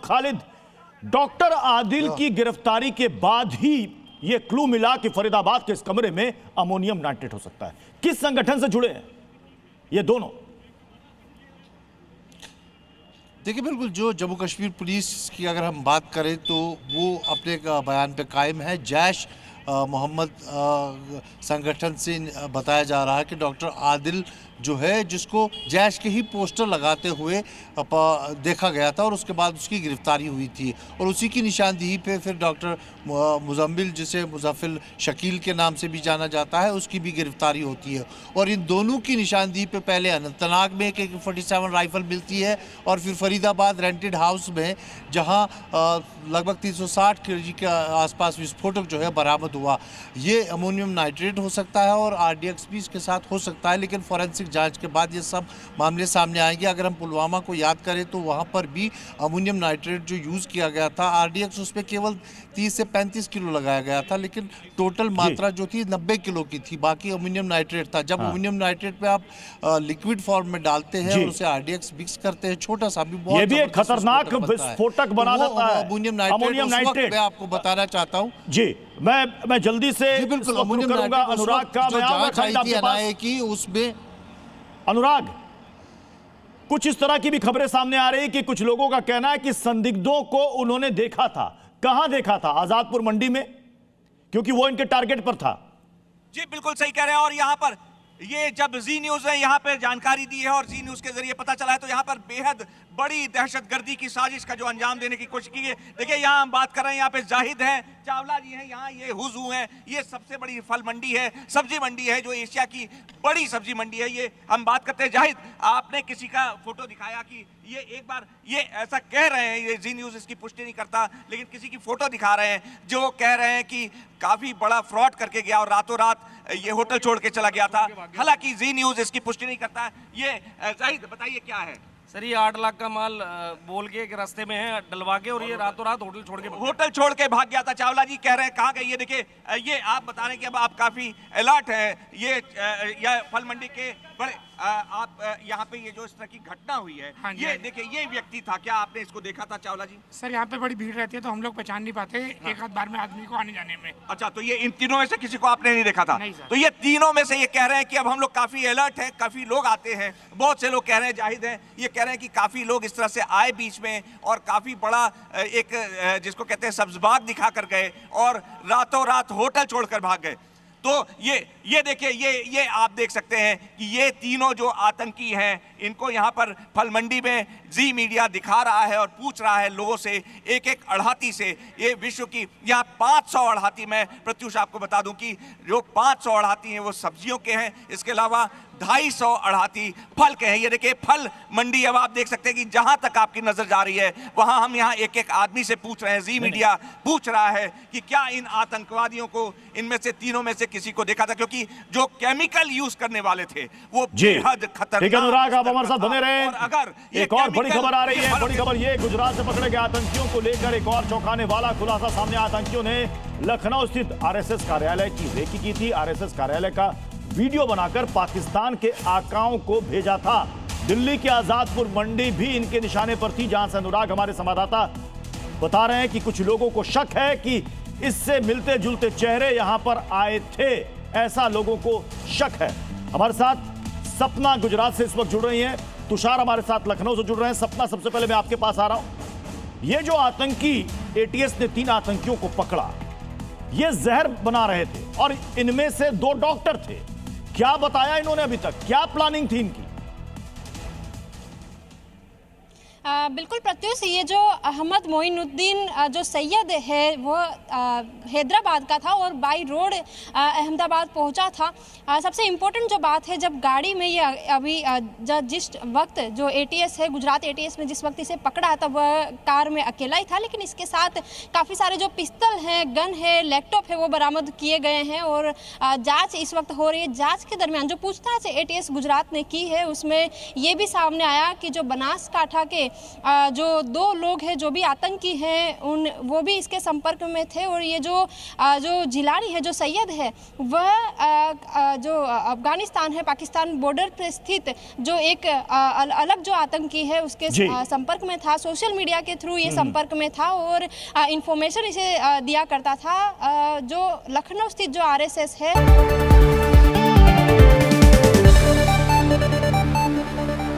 Khalid, doctor Adil की गिरफ्तारी के बाद ही यह क्लू मिला कि फरीदाबाद के इस कमरे में अमोनियम नाइट्रेट हो सकता है। किस संगठन से जुड़े हैं ये दोनों? देखिए, बिल्कुल जो जम्मू कश्मीर पुलिस की अगर हम बात करें तो वो अपने बयान पे कायम है। जैश मोहम्मद संगठन से बताया जा रहा है कि डॉक्टर आदिल जो है, जिसको जैश के ही पोस्टर लगाते हुए देखा गया था और उसके बाद उसकी गिरफ्तारी हुई थी, और उसी की निशानदेही पे फिर डॉक्टर मुजम्मिल, जिसे मुजफ्फिल शकील के नाम से भी जाना जाता है, उसकी भी गिरफ्तारी होती है। और इन दोनों की निशानदेही पे पहले अनंतनाग में एक AK-47 राइफल मिलती है और फिर फरीदाबाद रेंटेड हाउस में, जहां लगभग 360 kg के आसपास विस्फोटक जो है बरामद हुआ। ये अमोनियम नाइट्रेट हो सकता है और RDX भी इसके साथ हो सकता है, लेकिन फॉरेंसिक जांच के बाद ये सब मामले सामने आएंगे। अगर हम पुलवामा को याद करें तो वहाँ पर भी अमोनियम नाइट्रेट जो यूज़ किया गया था, RDX उस पर केवल 30 से 35 किलो लगाया गया था, लेकिन टोटल मात्रा जो थी 90 किलो की थी, बाकी अमोनियम नाइट्रेट था। जब अमोनियम नाइट्रेट पे आप लिक्विड फॉर्म में डालते हैं और उसे RDX मिक्स करते हैं, छोटा सा भी, बहुत ये भी एक खतरनाक विस्फोटक बना देता है अमोनियम नाइट्रेट। मैं आपको बताना चाहता हूँ जी, मैं जल्दी से बिल्कुल अमोनियम नाइट्रेट अनुराग का की उसमें। अनुराग, कुछ इस तरह की भी खबरें सामने आ रही कि कुछ लोगों का कहना है कि संदिग्धों को उन्होंने देखा था। कहां देखा था? आजादपुर मंडी में, क्योंकि वो इनके टारगेट पर था। जी बिल्कुल सही कह रहे हैं। और यहाँ पर ये जब जी न्यूज ने यहाँ पे जानकारी दी है और जी न्यूज के जरिए पता चला है, तो यहाँ पर बेहद बड़ी दहशतगर्दी की साजिश का जो अंजाम देने की कोशिश की है। देखिए, यहाँ हम बात कर रहे हैं, यहाँ पे जाहिद हैं, चावला जी हैं, यहाँ ये हुजू हैं। ये सबसे बड़ी फल मंडी है, सब्जी मंडी है, जो एशिया की बड़ी सब्जी मंडी है। ये हम बात करते हैं। जाहिद, आपने किसी का फोटो दिखाया कि ये एक बार ये ऐसा कह रहे हैं, ये जी न्यूज इसकी पुष्टि नहीं करता, लेकिन किसी की फोटो दिखा रहे हैं जो कह रहे हैं कि काफी बड़ा फ्रॉड करके गया और रातों रात ये होटल छोड़ के चला गया था। हालांकि जी न्यूज इसकी पुष्टि नहीं करता है। ये जाहिद, बताइए क्या है? सर, ये 8 लाख का माल बोल के एक रास्ते में है डलवा के, और ये रातों रात होटल छोड़ के भाग गया था। चावला जी कह रहे हैं कहाँ गए? ये देखिए, ये आप बता रहे हैं कि अब आप काफी अलर्ट हैं। ये फल मंडी के बड़े आप यहाँ पे ये जो इस तरह की घटना हुई है, हाँ ये देखिए, ये व्यक्ति था, क्या आपने इसको देखा था चावला जी? सर, यहाँ पे बड़ी भीड़ रहती है तो हम लोग पहचान नहीं पाते एक आध बार में आदमी को आने जाने में। अच्छा, तो ये इन तीनों में से किसी को आपने नहीं देखा था? नहीं सर। तो ये तीनों में से ये कह रहे हैं कि अब हम लोग काफी अलर्ट हैं, काफी लोग आते हैं। बहुत से लोग कह रहे हैं, जाहिद हैं, ये कह रहे हैं कि काफी लोग इस तरह से आए बीच में और काफी बड़ा एक जिसको कहते हैं सब्जबाग दिखा कर गए और रातों रात होटल छोड़कर भाग गए। तो ये देखिए, ये आप देख सकते हैं कि ये तीनों जो आतंकी हैं, इनको यहाँ पर फल मंडी में जी मीडिया दिखा रहा है और पूछ रहा है लोगों से, एक एक अड़हाती से। ये विश्व की यहाँ 500 अड़हाती, मैं प्रत्युष आपको बता दूं कि जो 500 अड़हाती हैं वो सब्जियों के हैं, इसके अलावा 250 अड़हाती फल के हैं। ये देखिए फल मंडी, अब आप देख सकते हैं कि जहां तक आपकी नजर जा रही है वहां हम यहाँ एक एक आदमी से पूछ रहे हैं। जी मीडिया पूछ रहा है कि क्या इन आतंकवादियों को, इनमें से तीनों में से किसी को देखा था, क्योंकि जो केमिकल यूज करने वाले थे वो बेहद खतरनाक। ठीक है अनुराग, आप हमारे साथ बने रहे। अगर एक और बड़ी खबर आ रही है, बड़ी खबर ये, गुजरात से पकड़े गए आतंकियों को लेकर एक और चौंकाने वाला खुलासा सामने। आतंकियों ने लखनऊ स्थित RSS कार्यालय की रेकी की थी। RSS कार्यालय का वीडियो बनाकर पाकिस्तान के आकाओं को भेजा था। दिल्ली की आजादपुर मंडी भी इनके निशाने पर थी, जहां से अनुराग हमारे संवाददाता बता रहे हैं कि कुछ लोगों को शक है कि इससे मिलते जुलते चेहरे यहां पर आए थे, ऐसा लोगों को शक है। हमारे साथ सपना गुजरात से इस वक्त जुड़ रही हैं, तुषार हमारे साथ लखनऊ से जुड़ रहे हैं। सपना, सबसे पहले मैं आपके पास आ रहा हूं। ये जो आतंकी ATS ने 3 आतंकियों को पकड़ा, ये जहर बना रहे थे और इनमें से 2 डॉक्टर थे। क्या बताया इन्होंने अभी तक? क्या प्लानिंग थी इनकी? बिल्कुल प्रत्युष, ये जो अहमद मोइनुद्दीन जो सैयद है वो हैदराबाद का था और बाई रोड अहमदाबाद पहुंचा था। सबसे इम्पोर्टेंट जो बात है, जब गाड़ी में ये अभी जिस वक्त जो ATS है, गुजरात ATS में जिस वक्त इसे पकड़ा तब वह कार में अकेला ही था, लेकिन इसके साथ काफ़ी सारे जो पिस्तल हैं, गन है, लैपटॉप है, वो बरामद किए गए हैं और जाँच इस वक्त हो रही है। जाँच के दरमियान जो पूछताछ ATS गुजरात ने की है उसमें ये भी सामने आया कि जो बनासकांठा के जो 2 लोग हैं जो भी आतंकी हैं वो भी इसके संपर्क में थे। और ये जो जिलानी है, जो सैयद है, वह जो अफगानिस्तान है, पाकिस्तान बॉर्डर पर स्थित जो एक अलग जो आतंकी है उसके संपर्क में था। सोशल मीडिया के थ्रू ये संपर्क में था और इंफॉर्मेशन इसे दिया करता था। जो लखनऊ स्थित जो RSS है